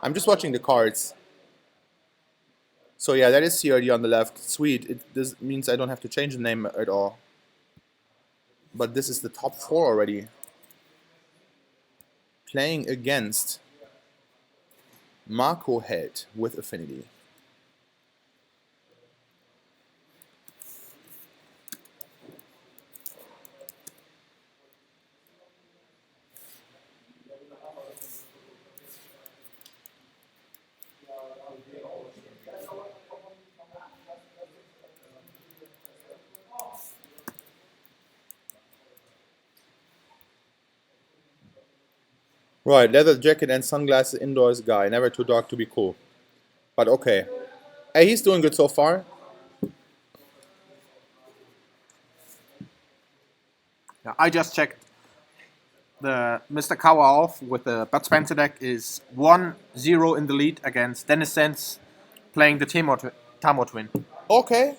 I'm just watching the cards. So yeah, that is CRD on the left. Sweet. This means I don't have to change the name at all. But this is the top 4 already. Playing against Marco Held with Affinity. Right, leather jacket and sunglasses indoors guy. Never too dark to be cool. But okay. Hey, he's doing good so far. Yeah, I just checked. The Mr. Kawaoff with the Bud Spencer deck is 1-0 in the lead against Dennis Sense playing the Tamo twin. Okay.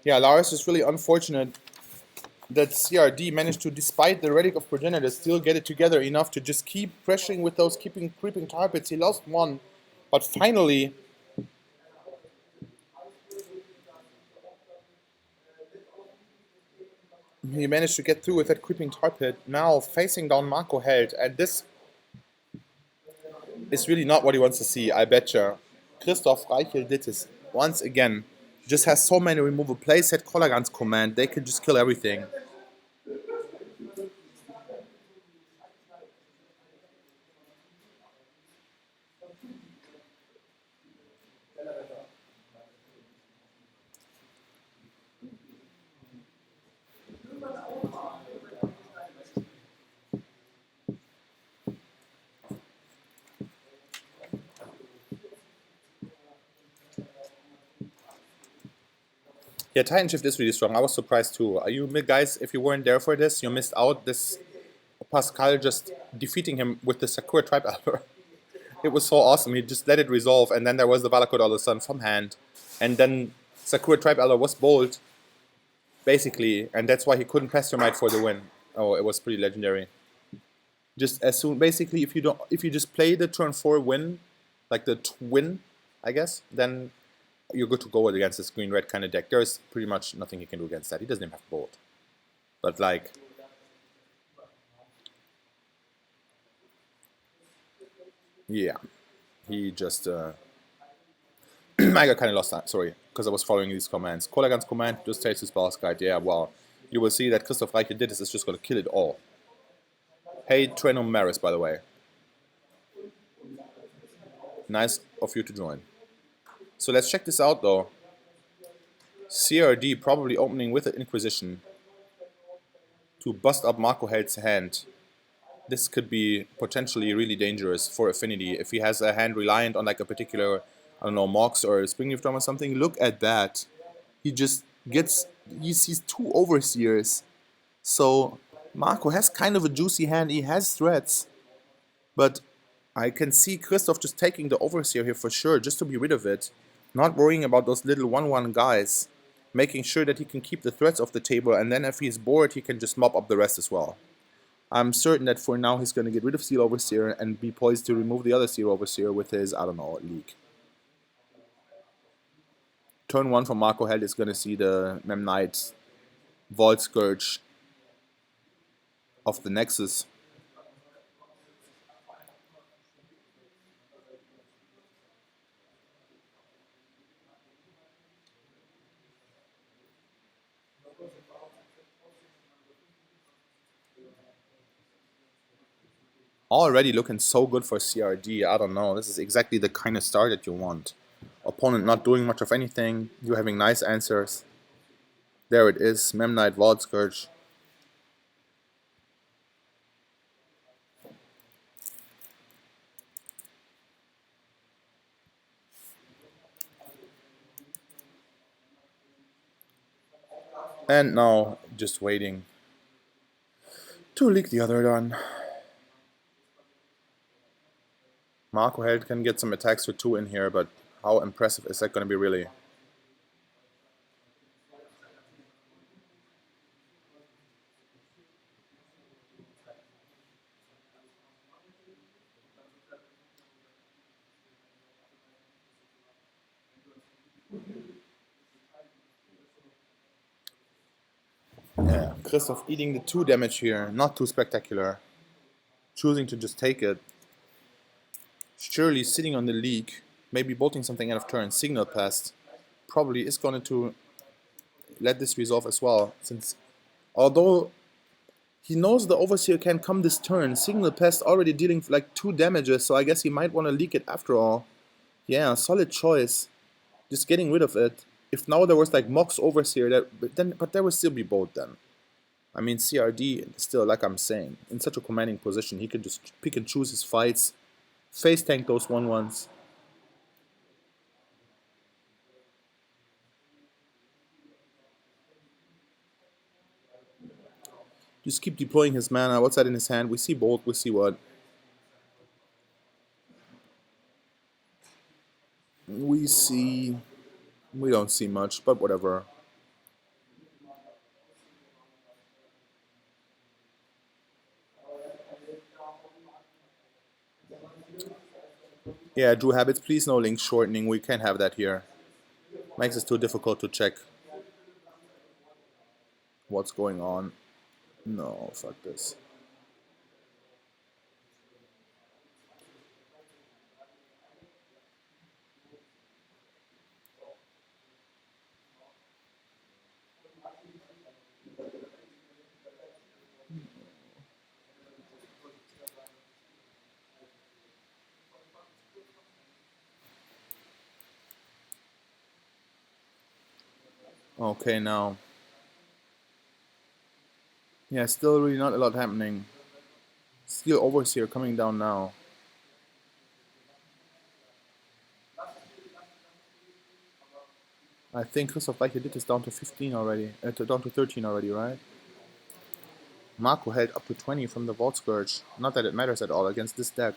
Yeah, Lars is really unfortunate that CRD managed to, despite the Relic of Progenitor, still get it together enough to just keep pressuring with those creeping targets. He lost one, but finally he managed to get through with that creeping tar pit. Now facing down Marco Held, and this is really not what he wants to see, I betcha. Christoph Reichel did this once again. Just has so many removal plays, set Collargan's command, they can just kill everything. Yeah, Titan Shift is really strong. I was surprised too. Are you guys, if you weren't there for this, you missed out. This Pascal just defeating him with the Sakura Tribe Albert. It was so awesome. He just let it resolve, and then there was the Valakut all of a sudden from hand. And then Sakura Tribe Elder was bold, basically, and that's why he couldn't Pastermite for the win. Oh, it was pretty legendary. Just as soon, basically, if you just play the turn 4 win, like the twin, I guess, then you're good to go against this green-red kind of deck. There's pretty much nothing he can do against that. He doesn't even have bolt. But like, yeah, he just I got kind of lost that, sorry, because I was following these commands. Collargan's command just takes his boss guide. Yeah, well, you will see that Christoph Reichel did this is just going to kill it all. Hey, Treno Maris, by the way. Nice of you to join. So let's check this out, though. CRD probably opening with an Inquisition to bust up Marco Held's hand. This could be potentially really dangerous for Affinity. If he has a hand reliant on like a particular, I don't know, Mox or Springleaf Drum or something, look at that. He just gets, he sees 2 Overseers. So Marco has kind of a juicy hand. He has threats. But I can see Christoph just taking the Overseer here for sure, just to be rid of it. Not worrying about those little 1-1 guys. Making sure that he can keep the threats off the table, and then if he's bored, he can just mop up the rest as well. I'm certain that for now he's going to get rid of Seal Overseer and be poised to remove the other Seal Overseer with his, I don't know, leak. Turn 1 for Marco Held is going to see the Mem Knight Vault Scourge of the Nexus. Already looking so good for CRD. I don't know. This is exactly the kind of start that you want. Opponent not doing much of anything. You having nice answers. There it is. Mem Knight Vault Scourge. And now just waiting. to leak the other done. Marco Held can get some attacks with 2 in here, but how impressive is that going to be really? Yeah, Christoph eating the 2 damage here, not too spectacular. Choosing to just take it. Surely sitting on the leak, maybe bolting something out of turn, signal pest, probably is going to let this resolve as well, since although he knows the Overseer can come this turn, signal pest already dealing like 2 damages, so I guess he might want to leak it after all. Yeah, solid choice. Just getting rid of it. If now there was like Mox Overseer, but there would still be bolt then. I mean, CRD still, like I'm saying, in such a commanding position, he can just pick and choose his fights, face tank those 1/1s. Just keep deploying his mana. What's that in his hand? We see bolt. We see what? We see. We don't see much, but whatever. Yeah, Drew habits. Please no link shortening. We can't have that here. Makes it too difficult to check what's going on. No, fuck this. Okay, now. Yeah, still really not a lot happening. Steel Overseer coming down now. I think Christoph like he did this down to 15 already. Down to 13 already, right? Marco held up to 20 from the Vault Scourge. Not that it matters at all against this deck.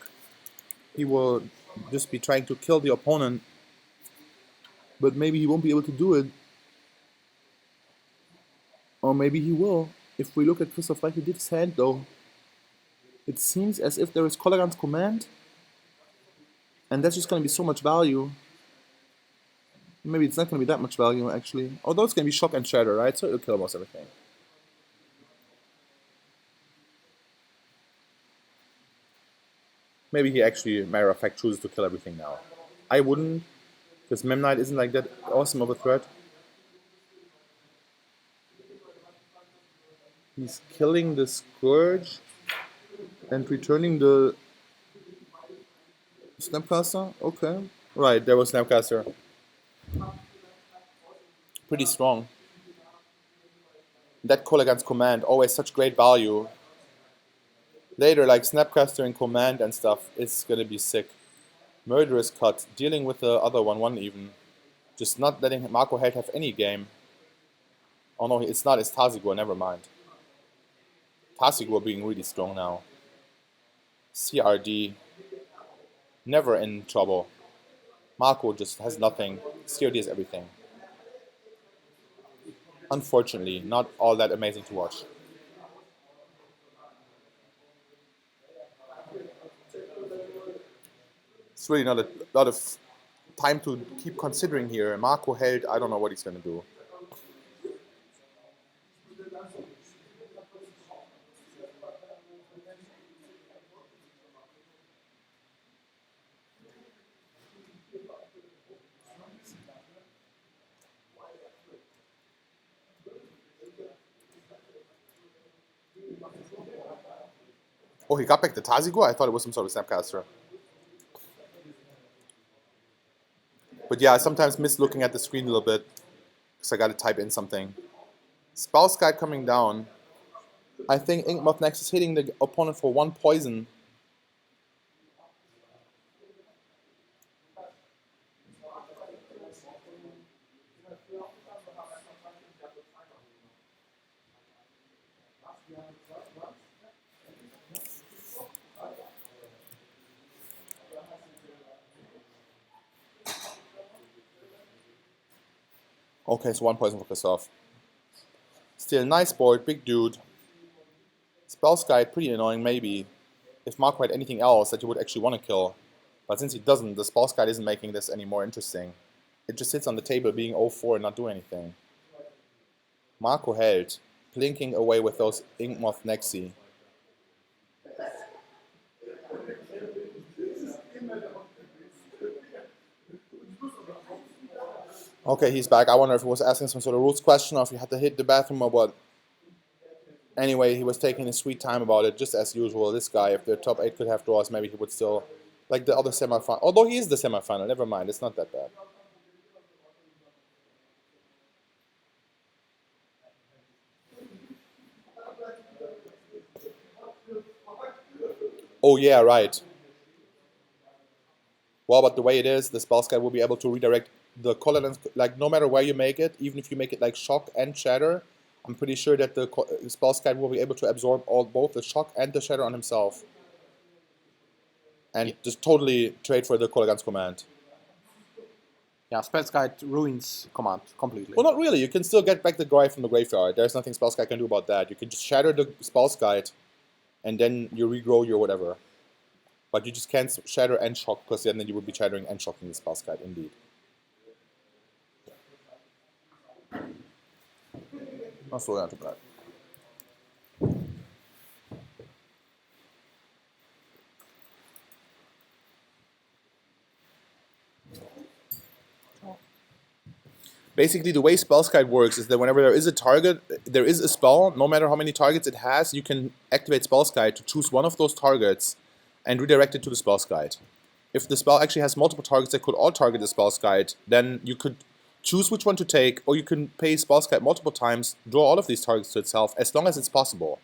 He will just be trying to kill the opponent, but maybe he won't be able to do it. Or maybe he will. If we look at Christoph like he did his hand though, it seems as if there is Colligan's command, and that's just going to be so much value. Maybe it's not going to be that much value actually. Although it's going to be shock and shatter, right? So it'll kill almost everything. Maybe he actually, matter of fact, chooses to kill everything now. I wouldn't, because Memnite isn't like that awesome of a threat. He's killing the Scourge and returning the Snapcaster? Okay. Right, there was Snapcaster. Pretty strong. That Colligan's command, always such great value. Later, like Snapcaster and command and stuff, it's gonna be sick. Murderous Cut, dealing with the other 1/1 even. Just not letting Marco Held have any game. Oh no, it's not, it's Tazigor, never mind. Tazigor being really strong now. CRD, never in trouble. Marco just has nothing. CRD is everything. Unfortunately, not all that amazing to watch. It's really not a lot of time to keep considering here. Marco Held, I don't know what he's going to do. Oh, he got back the Tazigor? I thought it was some sort of Snapcaster. But yeah, I sometimes miss looking at the screen a little bit because I got to type in something. Spouse Guide coming down. I think Inkmoth next is hitting the opponent for 1 poison. Okay, so 1 poison for Christoph. Still, nice board, big dude. Spell Guide, pretty annoying maybe. If Marco had anything else that you would actually want to kill. But since he doesn't, the Spell Guide isn't making this any more interesting. It just sits on the table being 0-4 and not doing anything. Marco held, blinking away with those Inkmoth Nexi. Okay, he's back. I wonder if he was asking some sort of rules question or if he had to hit the bathroom or what. Anyway, he was taking his sweet time about it, just as usual. This guy, if the top 8 could have draws, maybe he would still, like the other semifinal. Although he is the semifinal, never mind, it's not that bad. Oh yeah, right. Well, but the way it is, the spell guy will be able to redirect the colonels, like no matter where you make it, even if you make it like shock and shatter, I'm pretty sure that the spell guy will be able to absorb both the shock and the shatter on himself. And just totally trade for the Kolaghan's command. Yeah, Spells Guide ruins command completely. Well, not really. You can still get back the guy from the graveyard. There's nothing Spell's Guide can do about that. You can just shatter the Spell's Guide, and then you regrow your whatever. But you just can't shatter and shock, because then you would be shattering and shocking the Spell's Guide, indeed. Achso, ja, tut mir leid. Basically, the way Spell Guide works is that whenever there is a target, there is a spell, no matter how many targets it has, you can activate Spell Guide to choose one of those targets and redirect it to the Spell Guide. If the spell actually has multiple targets that could all target the Spell Guide, then you could choose which one to take, or you can pay Spell Guide multiple times, draw all of these targets to itself, as long as it's possible.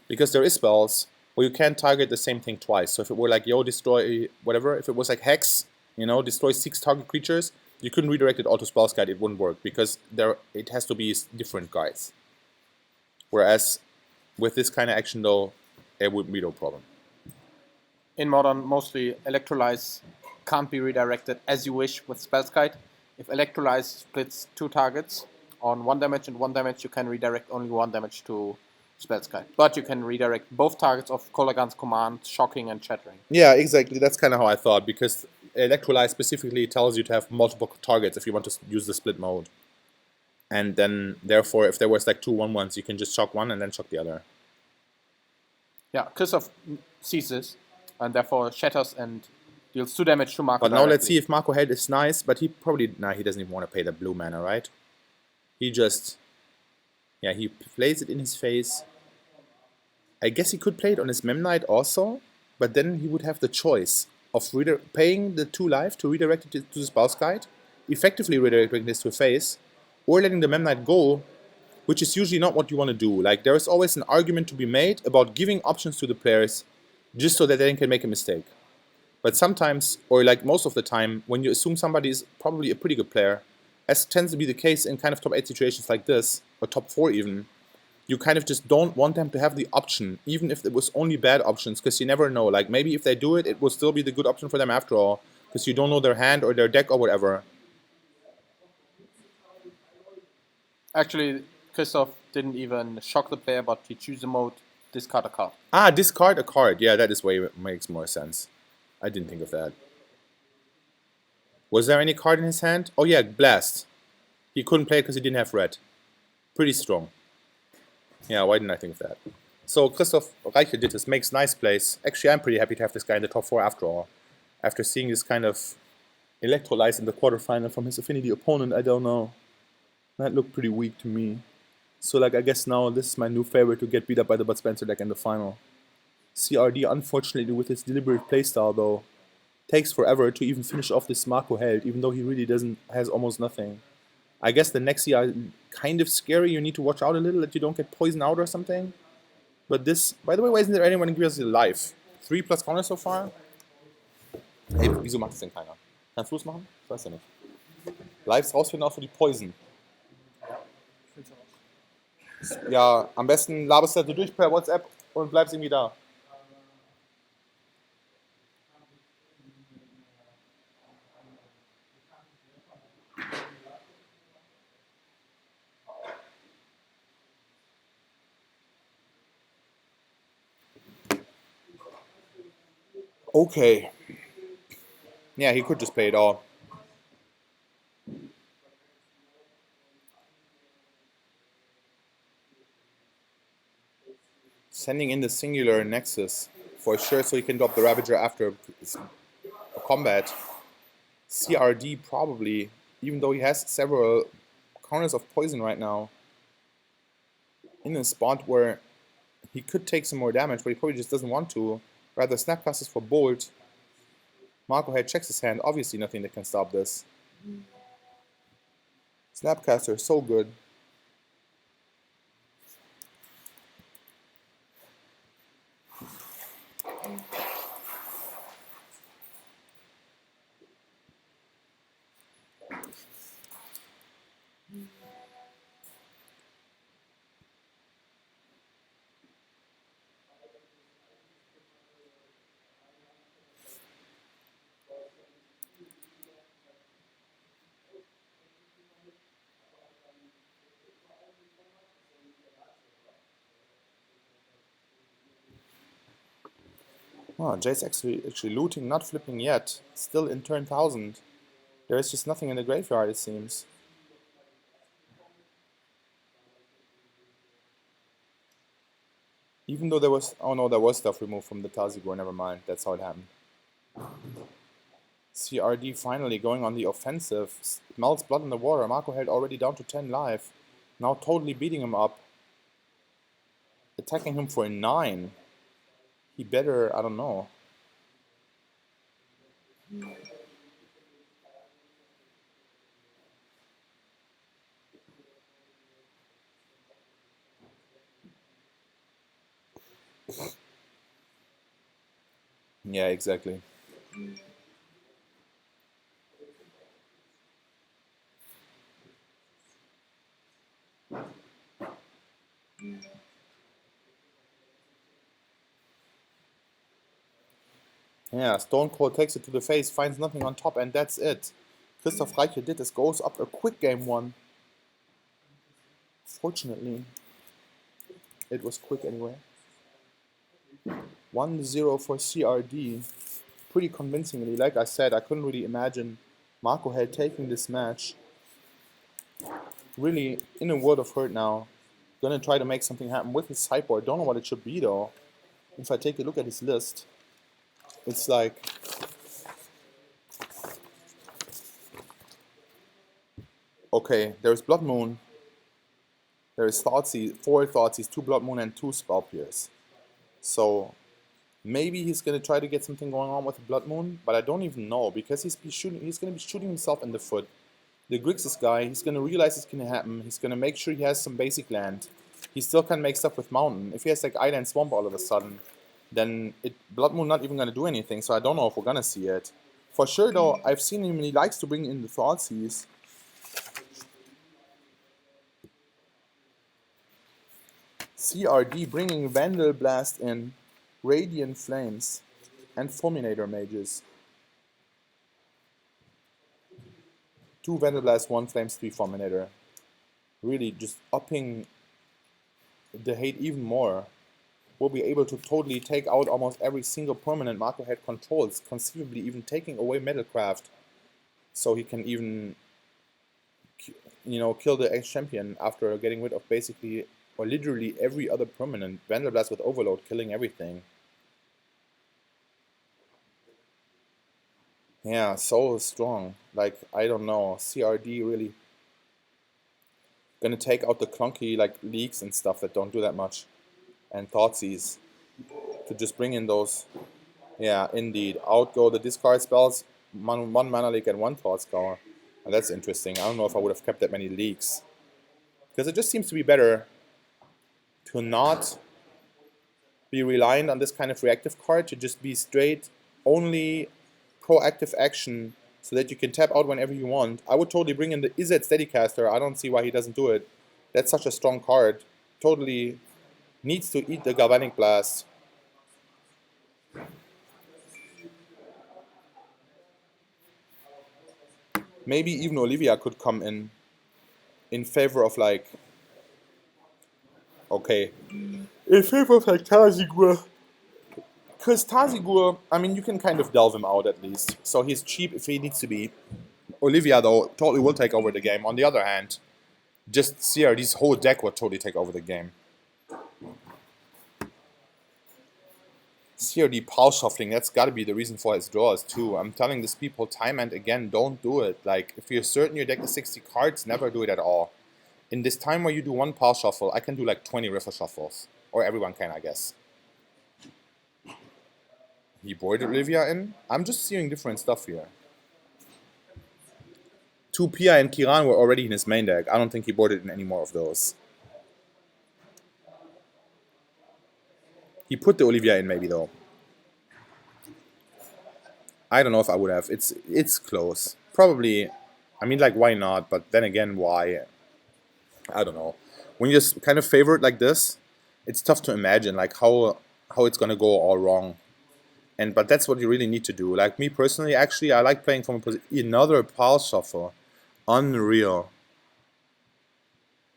Because there is spells where you can't target the same thing twice. So if it were like, yo, destroy whatever, if it was like Hex, destroy 6 target creatures, you couldn't redirect it all to Spell's Guide, it wouldn't work, because it has to be different guides. Whereas with this kind of action though, it would be no problem. In Modern, mostly Electrolyze can't be redirected as you wish with Spells Guide. If Electrolyze splits 2 targets on 1 damage and 1 damage, you can redirect only 1 damage to Spells Guide. But you can redirect both targets of Kolaghan's command, shocking and shattering. Yeah, exactly. That's kind of how I thought, because Electrolyze specifically tells you to have multiple targets if you want to use the split mode. And then, therefore, if there was like 2 1-1s, you can just shock one and then shock the other. Yeah, Christoph sees this, and therefore shatters and deals 2 damage to Marco. But now let's see if Marco Held is nice, but he probably, he doesn't even want to pay the blue mana, right? He just, he plays it in his face. I guess he could play it on his Memnite also, but then he would have the choice of paying the 2 life to redirect it to the Spouse Guide, effectively redirecting this to a face, or letting the Memnite go, which is usually not what you want to do. Like, there is always an argument to be made about giving options to the players just so that they can make a mistake. But sometimes, or like most of the time, when you assume somebody is probably a pretty good player, as tends to be the case in kind of top 8 situations like this, or top 4 even, you kind of just don't want them to have the option, even if it was only bad options, because you never know. Like, maybe if they do it, it will still be the good option for them after all, because you don't know their hand or their deck or whatever. Actually, Christoph didn't even shock the player, but he chose a mode, discard a card. Ah, discard a card. Yeah, that is way makes more sense. I didn't think of that. Was there any card in his hand? Oh yeah, Blast. He couldn't play it because he didn't have red. Pretty strong. Yeah, why didn't I think of that? So Christoph Reiche did this, makes nice plays. Actually, I'm pretty happy to have this guy in the top 4 after all. After seeing this kind of Electrolyze in the quarterfinal from his Affinity opponent, I don't know. That looked pretty weak to me. So like, I guess now this is my new favorite to get beat up by the Bud Spencer deck in the final. CRD, unfortunately, with his deliberate playstyle though, takes forever to even finish off this Marco Held, even though he really has almost nothing. I guess the Nexi are kind of scary. You need to watch out a little that you don't get poisoned out or something. But this, by the way, why isn't there anyone in Gears live? 3 plus Counter so far? Ey, wieso macht das denn keiner? Kannst du es machen? Ich weiß ja nicht. Lives rausfinden auch für die Poison. Ja, am besten laberst du durch per WhatsApp und bleibst irgendwie da. Okay. Yeah, he could just play it all. Sending in the singular Nexus for sure so he can drop the Ravager after a combat. CRD probably, even though he has several counters of poison right now, in a spot where he could take some more damage, but he probably just doesn't want to. Rather Snapcasters for Bolt. Marco Head checks his hand, obviously nothing that can stop this. Snapcaster, so good. Oh, Jay's actually looting, not flipping yet. Still in turn 1000. There is just nothing in the graveyard, it seems. Even though there was... Oh no, there was stuff removed from the Tazigor, never mind. That's how it happened. CRD finally going on the offensive. Smells blood in the water. Marco held already down to 10 life. Now totally beating him up. Attacking him for a 9. He better... I don't know. Yeah, exactly. Yeah, Stone Cold takes it to the face, finds nothing on top, and that's it. Christoph Reiche did this, goes up a quick game 1. Fortunately, it was quick anyway. 1-0 for CRD. Pretty convincingly. Like I said, I couldn't really imagine Marco Held taking this match. Really, in a world of hurt now. Gonna try to make something happen with his sideboard. Don't know what it should be though. If I take a look at his list, it's like... Okay, there's Blood Moon. There is Thoughtseize, 4 Thoughtseize, 2 Blood Moon, and 2 Spell Pierce. So maybe he's gonna try to get something going on with the Blood Moon, but I don't even know because he's gonna be shooting himself in the foot. The Grixis guy, he's gonna realize it's gonna happen. He's gonna make sure he has some basic land. He still can make stuff with Mountain. If he has like Island Swamp all of a sudden, then Blood Moon not even gonna do anything. So I don't know if we're gonna see it. For sure though, I've seen him. He likes to bring in the Thoughtseize. CRD bringing Vandal Blast in, Radiant Flames, and Fulminator Mages. 2 Vandal Blast, 1 Flames, 3 Fulminator. Really just upping the hate even more. Will be able to totally take out almost every single permanent Marco Head controls, conceivably even taking away Metalcraft, so he can even, kill the ex-champion after getting rid of basically, or literally every other permanent. Vandal Blast with Overload, killing everything. Yeah, so strong. Like, I don't know, CRD really gonna take out the clunky, like, leaks and stuff that don't do that much. And Thoughtseize to just bring in those. Yeah, indeed. Outgo the discard spells, one mana leak and 1 Thought Scour. And that's interesting. I don't know if I would have kept that many leaks. Because it just seems to be better to not be reliant on this kind of reactive card, to just be straight, only proactive action, so that you can tap out whenever you want. I would totally bring in the Izzet Steadycaster. I don't see why he doesn't do it. That's such a strong card. Totally needs to eat the Galvanic Blast. Maybe even Olivia could come in favor of like... Okay. In favor of like Tazigua. Because Tazigur, I mean, you can kind of delve him out at least. So he's cheap if he needs to be. Olivia, though, totally will take over the game. On the other hand, just CRD's whole deck would totally take over the game. CRD pal shuffling, that's gotta be the reason for his draws too. I'm telling these people time and again, don't do it. Like, if you're certain your deck is 60 cards, never do it at all. In this time where you do one pal shuffle, I can do like 20 river shuffles. Or everyone can, I guess. He boarded Olivia in. I'm just seeing different stuff here. Two Pia and Kiran were already in his main deck. I don't think he boarded in any more of those. He put the Olivia in maybe though. I don't know if I would have. It's close. Probably. I mean, like, why not? But then again, why? I don't know. When you just kind of favor it like this, it's tough to imagine like how it's gonna go all wrong. But that's what you really need to do. Like me personally, actually, I like playing from a position. Another pal shuffle, unreal.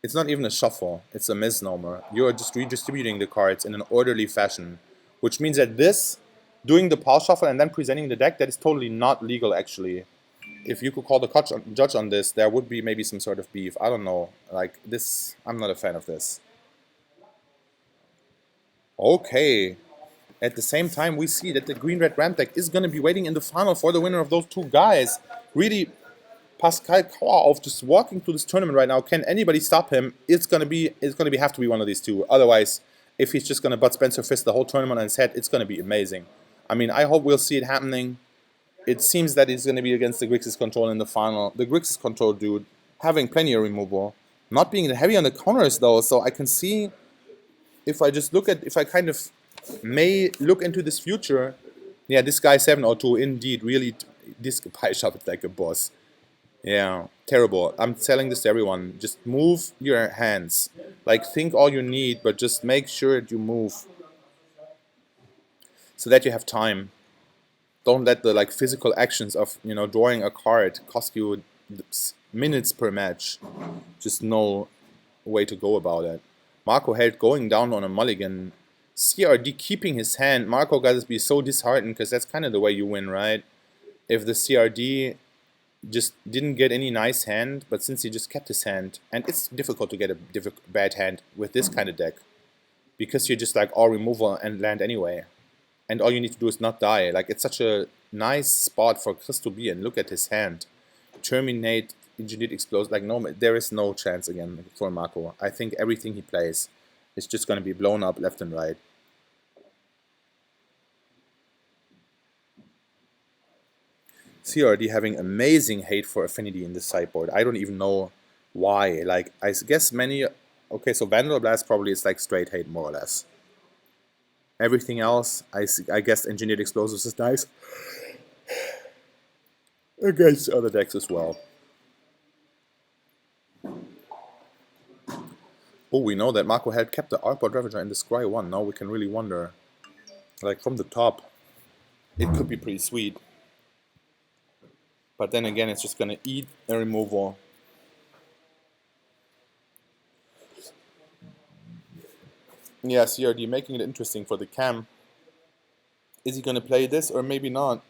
It's not even a shuffle. It's a misnomer. You are just redistributing the cards in an orderly fashion, which means that this, doing the pal shuffle and then presenting the deck, that is totally not legal actually. If you could call the judge on this, there would be maybe some sort of beef. I don't know. Like this, I'm not a fan of this. Okay. At the same time, we see that the green-red ramp deck is going to be waiting in the final for the winner of those two guys. Really, Pascal Kauerhoff just walking through this tournament right now. Can anybody stop him? It's gonna have to be one of these two. Otherwise, if he's just gonna butt Spencer Fist the whole tournament on his head, it's gonna be amazing. I mean, I hope we'll see it happening. It seems that he's gonna be against the Grixis control in the final. The Grixis control dude having plenty of removal, not being heavy on the counters though. So I can see if I kind of may look into this future. Yeah, this guy 702 indeed really this guy shoved like a boss. Yeah, terrible. I'm telling this to everyone. Just move your hands. Like, think all you need, but just make sure that you move. So that you have time. Don't let the, like, physical actions of, drawing a card cost you minutes per match. Just no way to go about it. Marco Held going down on a mulligan. CRD keeping his hand. Marco got to be so disheartened, because that's kind of the way you win, right? If the CRD just didn't get any nice hand, but since he just kept his hand, and it's difficult to get a bad hand with this kind of deck, because you're just like all removal and land anyway, and all you need to do is not die. Like, it's such a nice spot for Chris to be in. Look at his hand. Terminate, Engineered Explosive. Like, no, there is no chance again for Marco. I think everything he plays is just going to be blown up left and right. CRD having amazing hate for Affinity in this sideboard. I don't even know why. Like, I guess many... Okay, so Vandal Blast probably is like straight hate, more or less. Everything else, I guess Engineered Explosives is nice. Against other decks as well. Oh, we know that Marco had kept the Artboard Ravager and the Scry 1. Now we can really wonder. Like, from the top, it could be pretty sweet. But then again, it's just going to eat a removal. Yeah, CRD making it interesting for the cam. Is he going to play this or maybe not?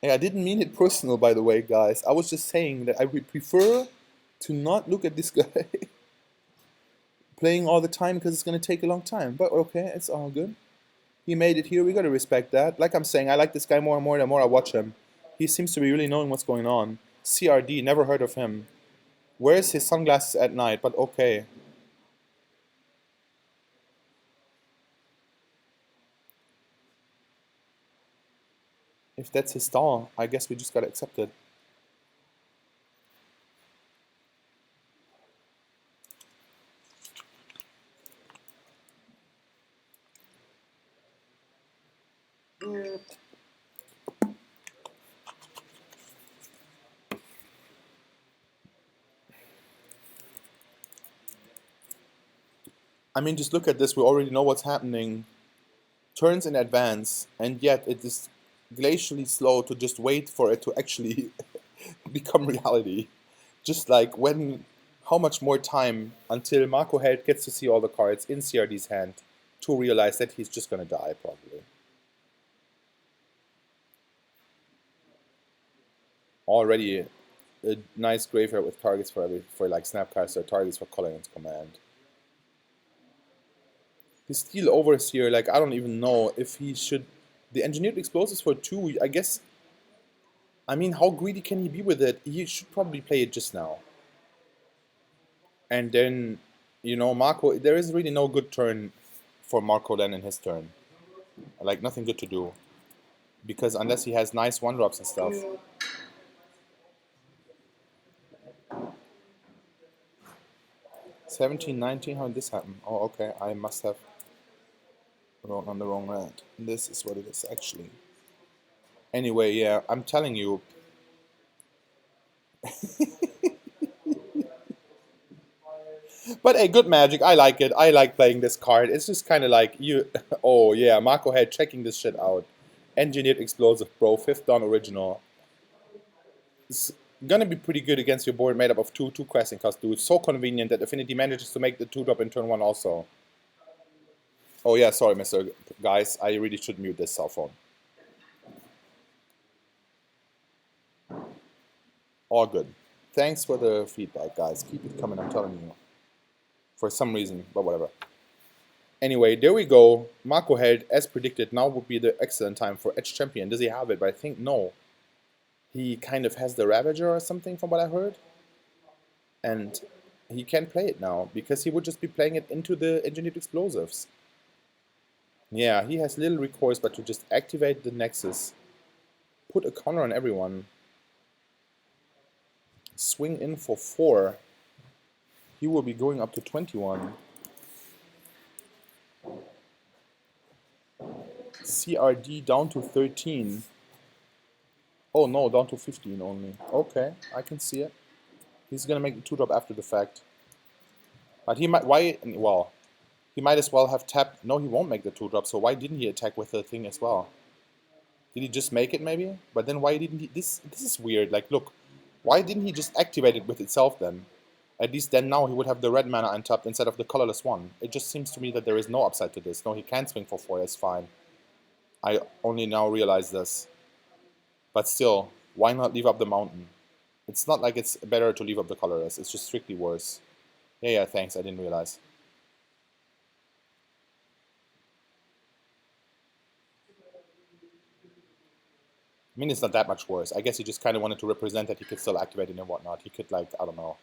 Hey, I didn't mean it personal, by the way, guys. I was just saying that I would prefer to not look at this guy playing all the time, because it's going to take a long time. But okay, it's all good. He made it here. We got to respect that. Like I'm saying, I like this guy more and more the more I watch him. He seems to be really knowing what's going on. CRD, never heard of him. Where's his sunglasses at night? But okay. If that's his style, I guess we just gotta accept it. I mean, just look at this. We already know what's happening. Turns in advance, and yet it is glacially slow to just wait for it to actually become reality. Just like when, how much more time until Marco Held gets to see all the cards in CRD's hand to realize that he's just gonna die probably. Already a nice graveyard with targets for like Snapcaster, targets for Collins command. His Steel Overseer, like I don't even know if he should. The Engineered Explosives for 2, I guess. I mean, how greedy can he be with it? He should probably play it just now. And then, Marco, there is really no good turn for Marco then in his turn. Like, nothing good to do. Because unless he has nice 1-drops and stuff. 17, 19, how did this happen? Oh, okay, I must have wrote on the wrong red. This is what it is, actually. Anyway, yeah, I'm telling you. But hey, good magic. I like it. I like playing this card. It's just kind of like you. Oh yeah, Marco had checking this shit out. Engineered Explosive, bro. 5th down original. It's gonna be pretty good against your board made up of two questing cost dudes. So convenient that Affinity manages to make the 2-drop in turn 1 also. Oh yeah, sorry, Mr. Guys. I really should mute this cell phone. All good. Thanks for the feedback, guys. Keep it coming, I'm telling you. For some reason, but whatever. Anyway, there we go. Marco Held, as predicted, now would be the excellent time for Edge Champion. Does he have it? But I think no. He kind of has the Ravager or something from what I heard. And he can play it now, because he would just be playing it into the Engineered Explosives. Yeah, he has little recourse but to just activate the Nexus. Put a counter on everyone. Swing in for 4. He will be going up to 21. CRD down to 13. Oh no, down to 15 only. Okay, I can see it. He's gonna make the 2-drop after the fact. But he might, well, he might as well have tapped. No, he won't make the 2-drop, so why didn't he attack with the thing as well? Did he just make it maybe? But then why didn't he, this is weird, like look, why didn't he just activate it with itself then? At least then now he would have the red mana untapped instead of the colorless one. It just seems to me that there is no upside to this. No, he can swing for 4, that's fine. I only now realize this. But still, why not leave up the mountain? It's not like it's better to leave up the colorless, it's just strictly worse. Yeah, thanks, I didn't realize. I mean, it's not that much worse. I guess he just kind of wanted to represent that he could still activate it and whatnot. He could, like, I don't know,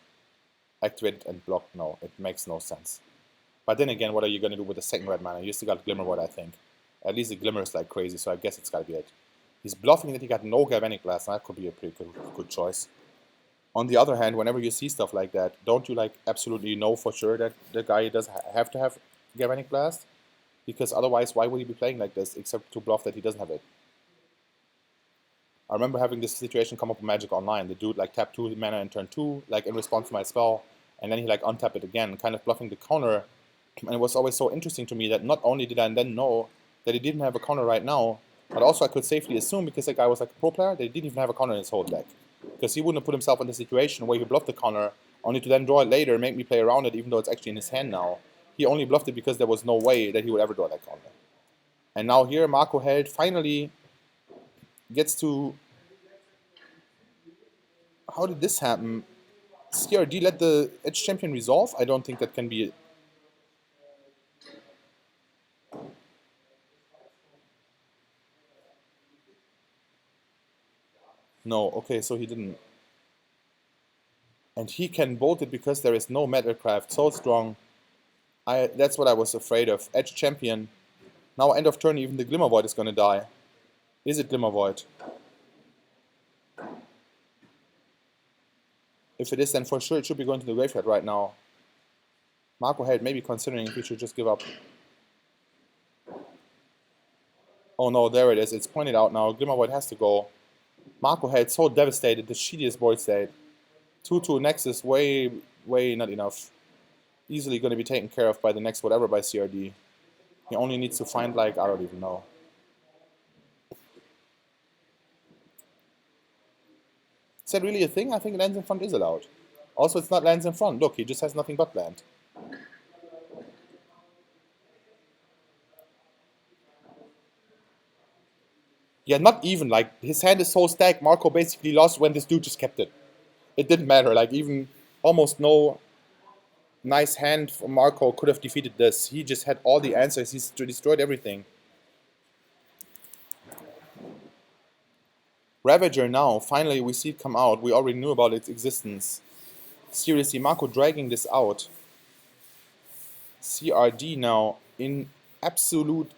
activate it and block. No, it makes no sense. But then again, what are you going to do with the second red mana? You still got Glimmerwood, I think. At least the Glimmer is like crazy, so I guess it's got to be it. He's bluffing that he got no Galvanic Blast, and that could be a pretty good choice. On the other hand, whenever you see stuff like that, don't you like absolutely know for sure that the guy does have to have Galvanic Blast? Because otherwise, why would he be playing like this except to bluff that he doesn't have it? I remember having this situation come up with Magic Online. The dude like tapped 2 mana in turn 2, like in response to my spell, and then he like untapped it again, kind of bluffing the counter. And it was always so interesting to me that not only did I then know that he didn't have a counter right now, but also I could safely assume, because that guy was like a pro player, that he didn't even have a counter in his whole deck. Because he wouldn't have put himself in the situation where he bluffed the counter, only to then draw it later and make me play around it even though it's actually in his hand now. He only bluffed it because there was no way that he would ever draw that counter. And now here Marco Held finally gets to... How did this happen? CRD let the Edge Champion resolve? I don't think that can be... No, okay, so he didn't. And he can bolt it because there is no Metalcraft, so strong. That's what I was afraid of. Edge Champion. Now end of turn, even the Glimmer Void is gonna die. Is it Glimmer Void? If it is, then for sure it should be going to the graveyard right now. Marco Held maybe considering if we should just give up. Oh no, there it is. It's pointed out now. Glimmer Void has to go. Marco Held so devastated. The shittiest board state. 2-2 Nexus, way not enough. Easily going to be taken care of by the next whatever by CRD. He only needs to find, like, I don't even know. Is that really a thing? I think lands in front is allowed. Also, it's not lands in front. Look, he just has nothing but land. Yeah, not even. Like, his hand is so stacked, Marco basically lost when this dude just kept it. It didn't matter. Like, even almost no nice hand from Marco could have defeated this. He just had all the answers. He's destroyed everything. Ravager now. Finally, we see it come out. We already knew about its existence. Seriously, Marco dragging this out. CRD now in absolute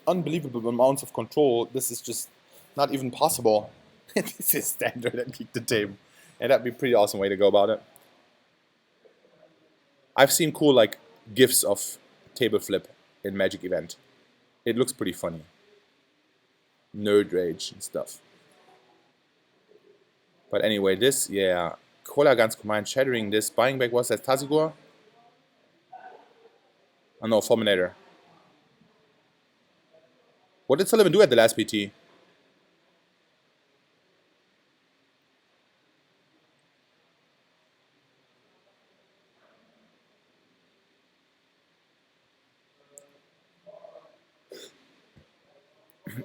unbelievable amounts of control. This is just not even possible. This is standard and kick the table. And that'd be a pretty awesome way to go about it. I've seen cool like gifs of table flip in Magic event. It looks pretty funny. Nerd rage and stuff. But anyway, this, yeah. Kolagan's command shattering this. Buying back was that Tazigor? Oh no, Fulminator. What did Sullivan do at the last PT?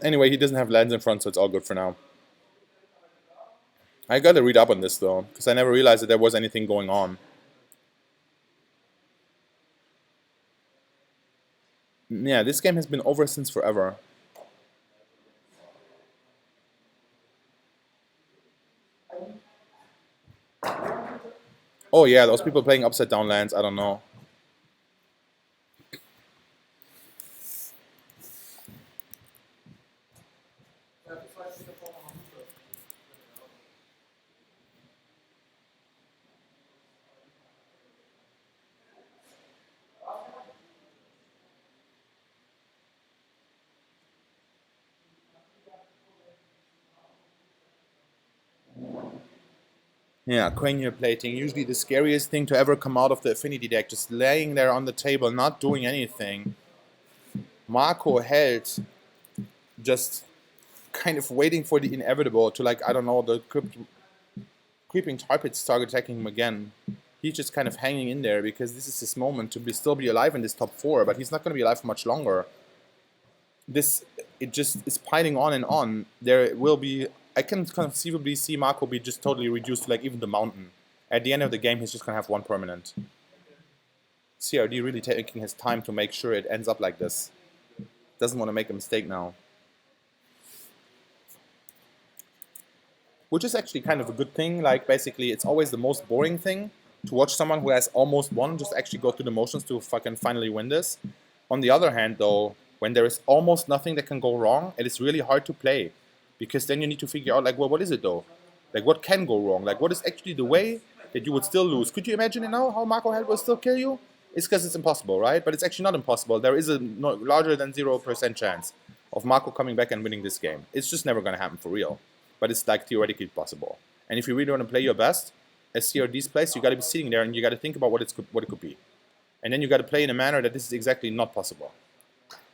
Anyway, he doesn't have lands in front, so it's all good for now. I gotta read up on this though, because I never realized that there was anything going on. Yeah, this game has been over since forever. Oh yeah, those people playing upside down lands, I don't know. Yeah, cranial plating, usually the scariest thing to ever come out of the affinity deck, just laying there on the table, not doing anything. Marco held, just kind of waiting for the inevitable to, like, I don't know, the creeping tarpets start attacking him again. He's just kind of hanging in there because this is his moment to still be alive in this top 4, but he's not going to be alive for much longer. It just is piling on and on. There will be, I can conceivably see Marco be just totally reduced to like even the mountain. At the end of the game, he's just going to have one permanent. CRD really taking his time to make sure it ends up like this. Doesn't want to make a mistake now. Which is actually kind of a good thing. Like, basically, it's always the most boring thing to watch someone who has almost won just actually go through the motions to fucking finally win this. On the other hand, though, when there is almost nothing that can go wrong, it is really hard to play. Because then you need to figure out, like, well, what is it, though? Like, what can go wrong? Like, what is actually the way that you would still lose? Could you imagine it now, how Marco Held will still kill you? It's because it's impossible, right? But it's actually not impossible. There is a larger than 0% chance of Marco coming back and winning this game. It's just never going to happen for real. But it's, like, theoretically possible. And if you really want to play your best, as CRD's place, you got to be sitting there and you got to think about what it could be. And then you got to play in a manner that this is exactly not possible.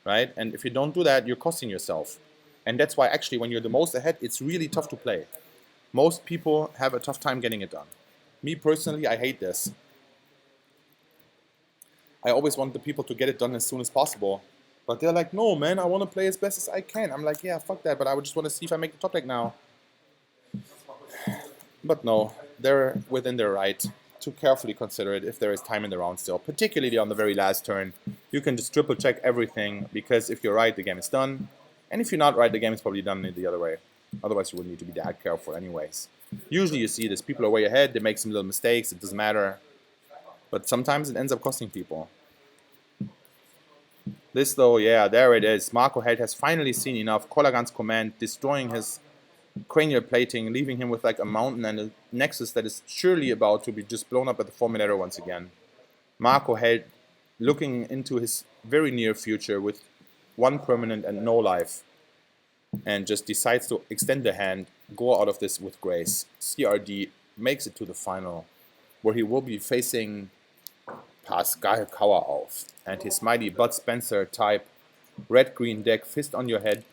Right? And if you don't do that, you're costing yourself. And that's why actually when you're the most ahead, it's really tough to play. Most people have a tough time getting it done. Me personally, I hate this. I always want the people to get it done as soon as possible. But they're like, no, man, I want to play as best as I can. I'm like, yeah, fuck that, but I would just want to see if I make the top deck now. But no, they're within their right to carefully consider it if there is time in the round still, particularly on the very last turn. You can just triple check everything, because if you're right, the game is done. And if you're not right, the game is probably done the other way. Otherwise, you wouldn't need to be that careful anyways. Usually you see this, people are way ahead, they make some little mistakes, it doesn't matter. But sometimes it ends up costing people. This though, yeah, there it is. Marco Held has finally seen enough. Kolagan's command, destroying his cranial plating, leaving him with like a mountain and a nexus that is surely about to be just blown up at the Fulminator once again. Marco Held looking into his very near future with one permanent and no life, and just decides to extend the hand, go out of this with grace. CRD makes it to the final, where he will be facing Pascal Kauerauf and his mighty Bud Spencer type red-green deck, fist on your head.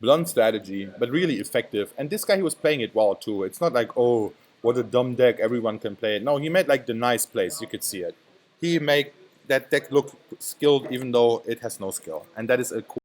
blunt strategy, but really effective. And this guy, he was playing it well too. It's not like, oh, what a dumb deck, everyone can play it. No, he made like the nice plays. You could see it. He made that deck look skilled even though it has no skill. And that is a cool